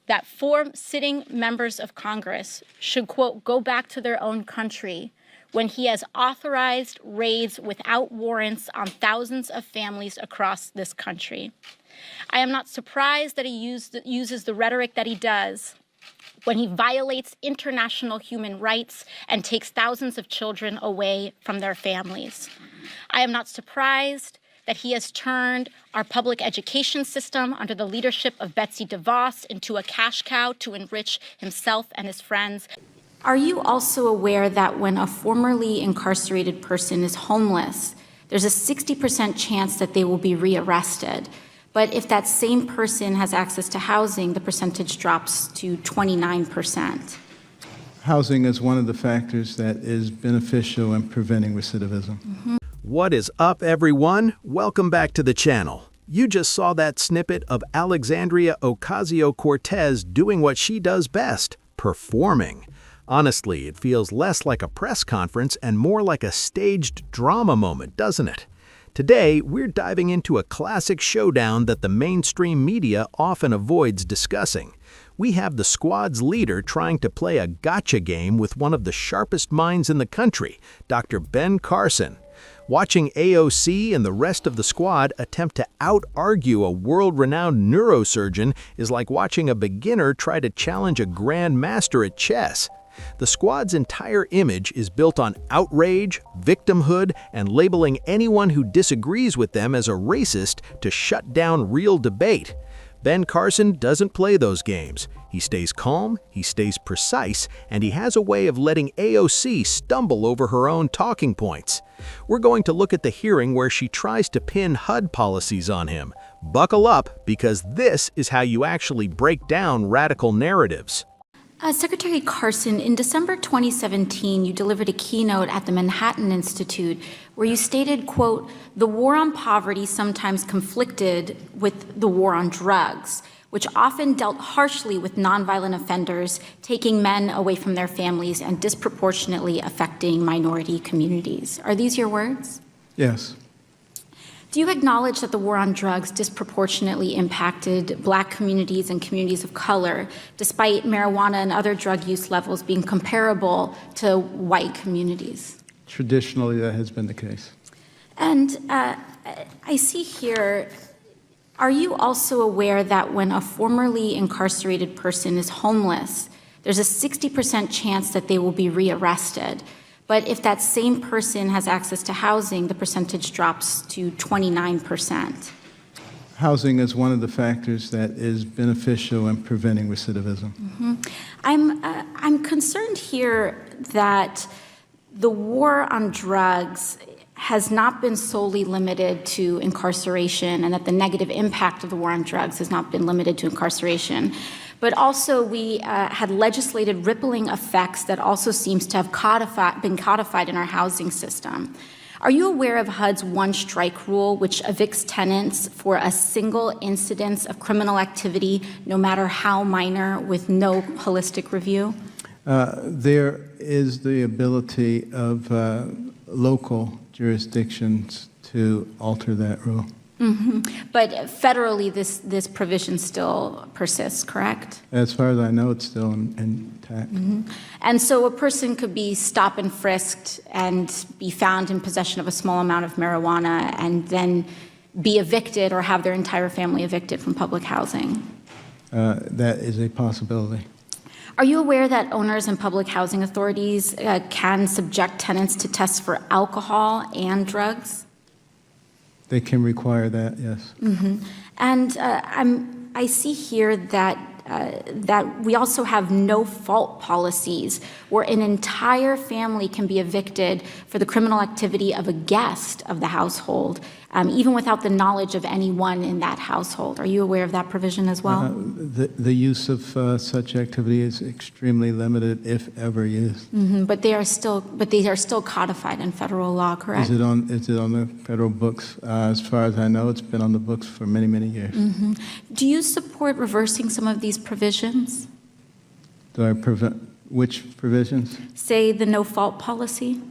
that 4 sitting members of Congress should, quote, go back to their own country when he has authorized raids without warrants on thousands of families across this country. I am not surprised that he uses the rhetoric that he does when he violates international human rights and takes thousands of children away from their families. I am not surprised that he has turned our public education system under the leadership of Betsy DeVos into a cash cow to enrich himself and his friends. Are you also aware that when a formerly incarcerated person is homeless, there's a 60% chance that they will be rearrested? But if that same person has access to housing, the percentage drops to 29%. Housing is one of the factors that is beneficial in preventing recidivism. Mm-hmm. What is up, everyone? Welcome back to the channel. You just saw that snippet of Alexandria Ocasio-Cortez doing what she does best, performing. Honestly, it feels less like a press conference and more like a staged drama moment, doesn't it? Today, we're diving into a classic showdown that the mainstream media often avoids discussing. We have the squad's leader trying to play a gotcha game with one of the sharpest minds in the country, Dr. Ben Carson. Watching AOC and the rest of the squad attempt to out-argue a world-renowned neurosurgeon is like watching a beginner try to challenge a grand master at chess. The squad's entire image is built on outrage, victimhood, and labeling anyone who disagrees with them as a racist to shut down real debate. Ben Carson doesn't play those games. He stays calm, he stays precise, and he has a way of letting AOC stumble over her own talking points. We're going to look at the hearing where she tries to pin HUD policies on him. Buckle up, because this is how you actually break down radical narratives. Secretary Carson, in December 2017, you delivered a keynote at the Manhattan Institute where you stated, quote, the war on poverty sometimes conflicted with the war on drugs, which often dealt harshly with nonviolent offenders, taking men away from their families and disproportionately affecting minority communities. Are these your words? Yes. Do you acknowledge that the war on drugs disproportionately impacted Black communities and communities of color, despite marijuana and other drug use levels being comparable to white communities? Traditionally, that has been the case. And I see here, are you also aware that when a formerly incarcerated person is homeless, there's a 60% chance that they will be rearrested? But if that same person has access to housing, the percentage drops to 29%. Housing is one of the factors that is beneficial in preventing recidivism. Mm-hmm. I'm concerned here that the war on drugs has not been solely limited to incarceration, and that the negative impact of the war on drugs has not been limited to incarceration. But also we had legislated rippling effects that also seems to have been codified in our housing system. Are you aware of HUD's one-strike rule, which evicts tenants for a single incidence of criminal activity, no matter how minor, with no holistic review? There is the ability of local jurisdictions to alter that rule. Mm-hmm. But federally, this provision still persists, correct? As far as I know, it's still intact. Mm-hmm. And so a person could be stop and frisked and be found in possession of a small amount of marijuana and then be evicted or have their entire family evicted from public housing? That is a possibility. Are you aware that owners and public housing authorities can subject tenants to tests for alcohol and drugs? They can require that, yes. Mm-hmm. And I see here that we also have no-fault policies where an entire family can be evicted for the criminal activity of a guest of the household, even without the knowledge of anyone in that household. Are you aware of that provision as well? The use of such activity is extremely limited, if ever used. Mm-hmm. But they are still codified in federal law, correct? Is it on the federal books? As far as I know, it's been on the books for many, many years. Mm-hmm. Do you support reversing some of these provisions? Do I prevent which provisions? Say the no-fault policy.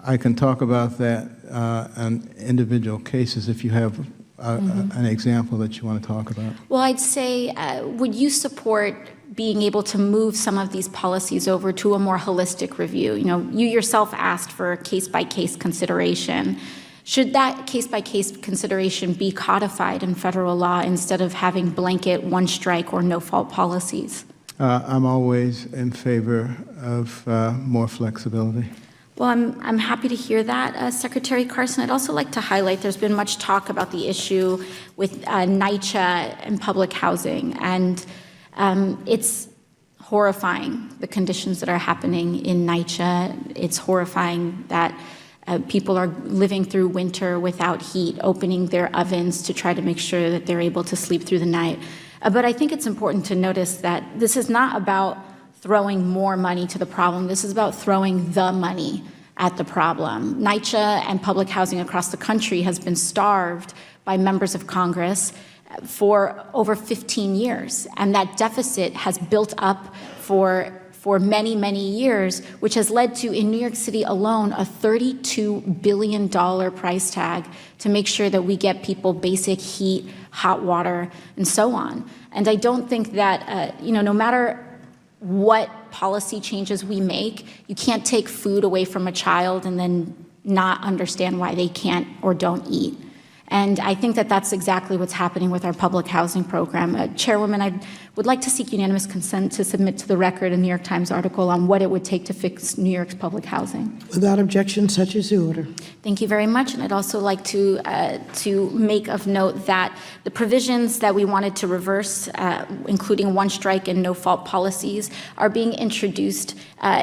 I can talk about that on individual cases if you have an example that you want to talk about? Well, I'd say, would you support being able to move some of these policies over to a more holistic review? You know, you yourself asked for case-by-case consideration. Should that case-by-case consideration be codified in federal law instead of having blanket one-strike or no-fault policies? I'm always in favor of more flexibility. Well, I'm happy to hear that, Secretary Carson. I'd also like to highlight there's been much talk about the issue with NYCHA and public housing, and it's horrifying, the conditions that are happening in NYCHA. It's horrifying that people are living through winter without heat, opening their ovens to try to make sure that they're able to sleep through the night. But I think it's important to notice that this is not about throwing more money to the problem. This is about throwing the money at the problem. NYCHA and public housing across the country has been starved by members of Congress for over 15 years. And that deficit has built up for many, many years, which has led to, in New York City alone, a $32 billion price tag to make sure that we get people basic heat, hot water, and so on. And I don't think that, no matter what policy changes we make, you can't take food away from a child and then not understand why they can't or don't eat. And I think that that's exactly what's happening with our public housing program. Chairwoman, I would like to seek unanimous consent to submit to the record a New York Times article on what it would take to fix New York's public housing. Without objection, such is the order. Thank you very much. And I'd also like to make of note that the provisions that we wanted to reverse, including one strike and no fault policies, are being introduced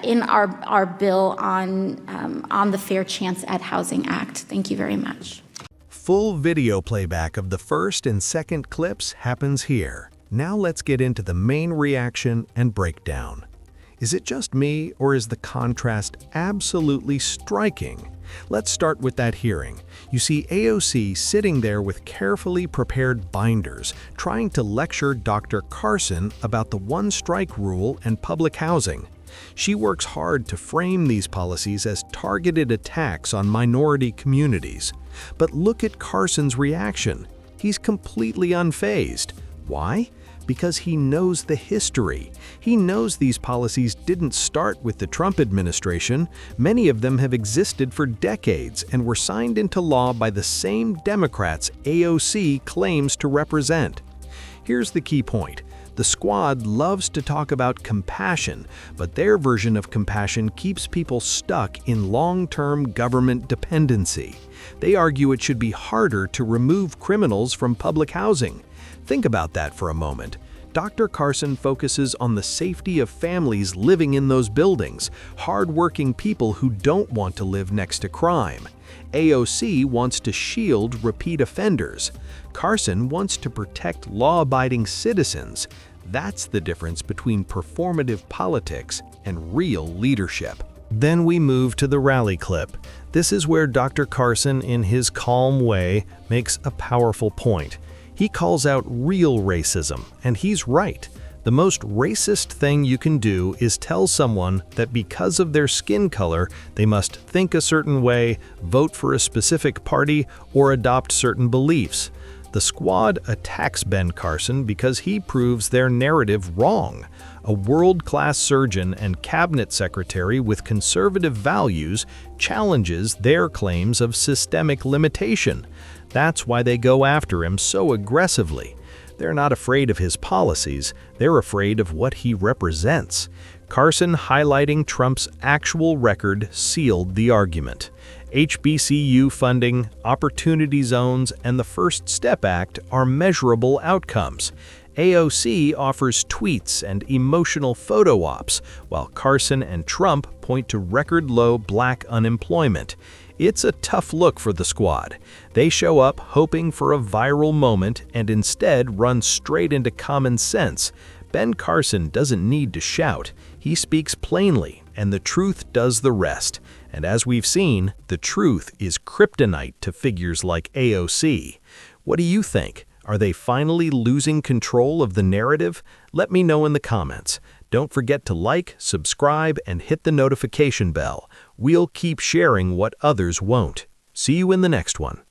in our bill on the Fair Chance at Housing Act. Thank you very much. Full video playback of the first and second clips happens here. Now let's get into the main reaction and breakdown. Is it just me, or is the contrast absolutely striking? Let's start with that hearing. You see AOC sitting there with carefully prepared binders, trying to lecture Dr. Carson about the one-strike rule and public housing. She works hard to frame these policies as targeted attacks on minority communities. But look at Carson's reaction. He's completely unfazed. Why? Because he knows the history. He knows these policies didn't start with the Trump administration. Many of them have existed for decades and were signed into law by the same Democrats AOC claims to represent. Here's the key point. The squad loves to talk about compassion, but their version of compassion keeps people stuck in long-term government dependency. They argue it should be harder to remove criminals from public housing. Think about that for a moment. Dr. Carson focuses on the safety of families living in those buildings, hard-working people who don't want to live next to crime. AOC wants to shield repeat offenders. Carson wants to protect law-abiding citizens. That's the difference between performative politics and real leadership. Then we move to the rally clip. This is where Dr. Carson, in his calm way, makes a powerful point. He calls out real racism, and he's right. The most racist thing you can do is tell someone that because of their skin color, they must think a certain way, vote for a specific party, or adopt certain beliefs. The squad attacks Ben Carson because he proves their narrative wrong. A world-class surgeon and cabinet secretary with conservative values challenges their claims of systemic limitation. That's why they go after him so aggressively. They're not afraid of his policies, they're afraid of what he represents. Carson highlighting Trump's actual record sealed the argument. HBCU funding, opportunity zones, and the First Step Act are measurable outcomes. AOC offers tweets and emotional photo ops, while Carson and Trump point to record-low black unemployment. It's a tough look for the squad. They show up hoping for a viral moment and instead run straight into common sense. Ben Carson doesn't need to shout. He speaks plainly, and the truth does the rest. And as we've seen, the truth is kryptonite to figures like AOC. What do you think? Are they finally losing control of the narrative? Let me know in the comments. Don't forget to like, subscribe, and hit the notification bell. We'll keep sharing what others won't. See you in the next one.